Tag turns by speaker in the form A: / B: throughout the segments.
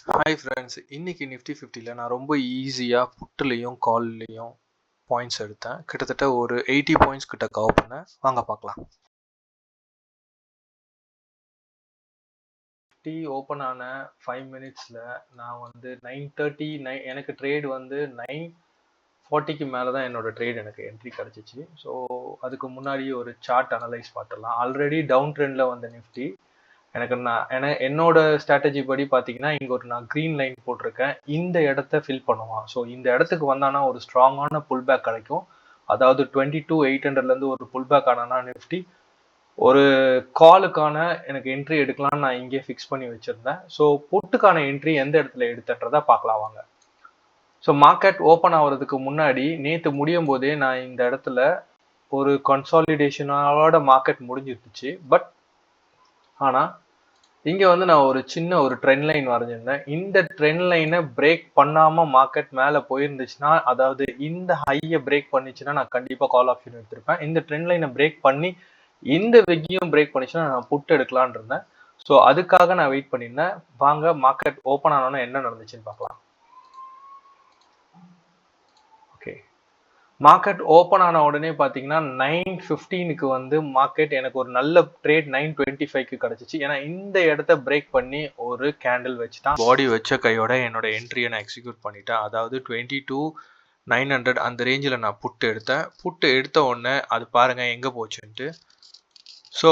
A: Hi friends, இன்னைக்கு Nifty 50ல நான் ரொம்ப ஈஸியாக புட்டுலேயும் கால்லையும் பாயிண்ட்ஸ் எடுத்தேன். கிட்டத்தட்ட ஒரு 80 பாயிண்ட்ஸ் கிட்ட கவர் பண்ணேன். வாங்க பார்க்கலாம். நிஃப்டி ஓப்பன் ஆன 5 மினிட்ஸில் நான் வந்து 9:30 எனக்கு ட்ரேட் வந்து 9:40க்கு மேலே தான் என்னோட ட்ரேட் எனக்கு என்ட்ரி கிடச்சிச்சு. ஸோ அதுக்கு முன்னாடி ஒரு சார்ட் அனலைஸ் பார்த்துடலாம். ஆல்ரெடி டவுன் ட்ரெண்டில் வந்த நிஃப்டி என்னோட ஸ்ட்ராட்டஜி படி பார்த்தீங்கன்னா, இங்கே நான் க்ரீன் லைன் போட்டிருக்கேன். இந்த இடத்த ஃபில் பண்ணுவான். ஸோ இந்த இடத்துக்கு வந்தானா ஒரு ஸ்ட்ராங்கான புல் பேக் கிடைக்கும். அதாவது 22,800லேருந்து ஒரு புல் பேக் ஆனானா நிஃப்டி ஒரு காலுக்கான எனக்கு என்ட்ரி எடுக்கலாம்னு நான் இங்கே ஃபிக்ஸ் பண்ணி வச்சுருந்தேன். ஸோ புட்டுக்கான என்ட்ரி எந்த இடத்துல எடுத்துன்றதை பார்க்கலாம் வாங்க. ஸோ மார்க்கெட் ஓப்பன் ஆகிறதுக்கு முன்னாடி நேற்று முடியும் போதே நான் இந்த இடத்துல ஒரு கன்சாலிடேஷனோட மார்க்கெட் முடிஞ்சிருச்சு. பட் ஆனால் இங்கே வந்து நான் ஒரு சின்ன ஒரு ட்ரெண்ட் லைன் வரைஞ்சிருந்தேன். இந்த ட்ரெண்ட் லைனை பிரேக் பண்ணாமல் மார்க்கெட் மேலே போயிருந்துச்சுன்னா, அதாவது இந்த ஹையை பிரேக் பண்ணிச்சுன்னா நான் கண்டிப்பாக கால் ஆப்ஷன் எடுத்திருப்பேன். இந்த ட்ரெண்ட் லைனை பிரேக் பண்ணி இந்த வெக்கியும் பிரேக் பண்ணிச்சுன்னா நான் புட் எடுக்கலான் இருந்தேன். ஸோ அதுக்காக நான் வெயிட் பண்ணியிருந்தேன். வாங்க மார்க்கெட் ஓப்பன் ஆனோன்னா என்ன நடந்துச்சுன்னு பார்க்கலாம். ஓகே, மார்க்கெட் ஓப்பன் ஆன உடனே பார்த்தீங்கன்னா 9:15க்கு வந்து மார்க்கெட் எனக்கு ஒரு நல்ல ட்ரேட் 9:25க்கு கிடச்சிச்சு. ஏன்னா இந்த இடத்த பிரேக் பண்ணி ஒரு கேண்டில் வச்சுட்டான். பாடி வச்ச கையோட என்னோட என்ட்ரியை நான் எக்ஸிக்யூட் பண்ணிட்டேன். அதாவது 22,900 அந்த ரேஞ்சில் நான் புட்டு எடுத்த உடனே அது பாருங்கள் எங்கே போச்சுன்ட்டு. ஸோ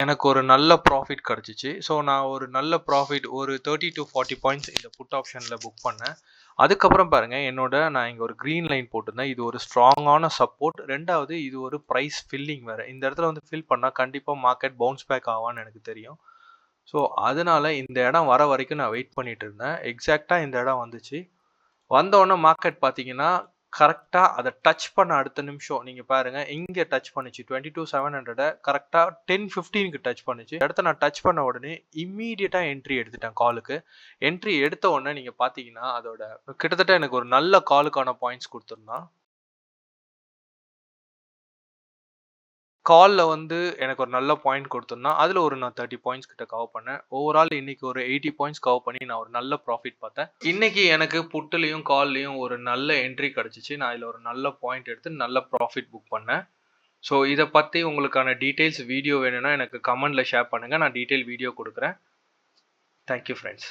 A: எனக்கு ஒரு நல்ல ப்ராஃபிட் கிடச்சிச்சு. ஸோ நான் ஒரு நல்ல ப்ராஃபிட் ஒரு 30 to 40 பாயிண்ட்ஸ் இந்த புட் ஆப்ஷனில் புக் பண்ணேன். அதுக்கப்புறம் பாருங்கள் நான் இங்கே ஒரு க்ரீன் லைன் போட்டிருந்தேன். இது ஒரு ஸ்ட்ராங்கான சப்போர்ட். ரெண்டாவது இது ஒரு ப்ரைஸ் ஃபில்லிங் வேறு. இந்த இடத்துல வந்து ஃபில் பண்ணால் கண்டிப்பாக மார்க்கெட் பவுன்ஸ் பேக் ஆவான்னு எனக்கு தெரியும். ஸோ அதனால இந்த இடம் வர வரைக்கும் நான் வெயிட் பண்ணிட்டு இருந்தேன். எக்ஸாக்டாக இந்த இடம் வந்துச்சு. வந்தோடனே மார்க்கெட் பார்த்தீங்கன்னா கரெக்டாக அதை டச் பண்ண அடுத்த நிமிஷம் நீங்கள் பாருங்கள் இங்கே டச் பண்ணிச்சு 22,700 கரெக்டாக 10:15க்கு டச் பண்ணிச்சு. இடத்த நான் டச் பண்ண உடனே இம்மீடியட்டாக என்ட்ரி எடுத்துட்டேன் காலுக்கு. என்ட்ரி எடுத்த உடனே நீங்கள் பார்த்தீங்கன்னா அதோட கிட்டத்தட்ட எனக்கு ஒரு நல்ல காலுக்கான பாயிண்ட்ஸ் கொடுத்துருந்தான். காலில் வந்து எனக்கு ஒரு நல்ல பாயிண்ட் கொடுத்துருந்தான். அதில் ஒரு நான் 30 பாயிண்ட்ஸ் கிட்ட கவர் பண்ணேன். ஓவரால் இன்னைக்கு ஒரு 80 பாயிண்ட்ஸ் கவர் பண்ணி நான் ஒரு நல்ல ப்ராஃபிட் பார்த்தேன். இன்னைக்கு எனக்கு புட்டுலையும் கால்லையும் ஒரு நல்ல என்ட்ரி கிடச்சிச்சு. நான் இதில் ஒரு நல்ல பாயிண்ட் எடுத்து நல்ல ப்ராஃபிட் புக் பண்ணேன். ஸோ இதை பற்றி உங்களுக்கான டீட்டெயில்ஸ் வீடியோ வேணும்னா எனக்கு கமெண்டில் ஷேர் பண்ணுங்கள். நான் டீட்டெயில் வீடியோ கொடுக்குறேன். Thank you friends.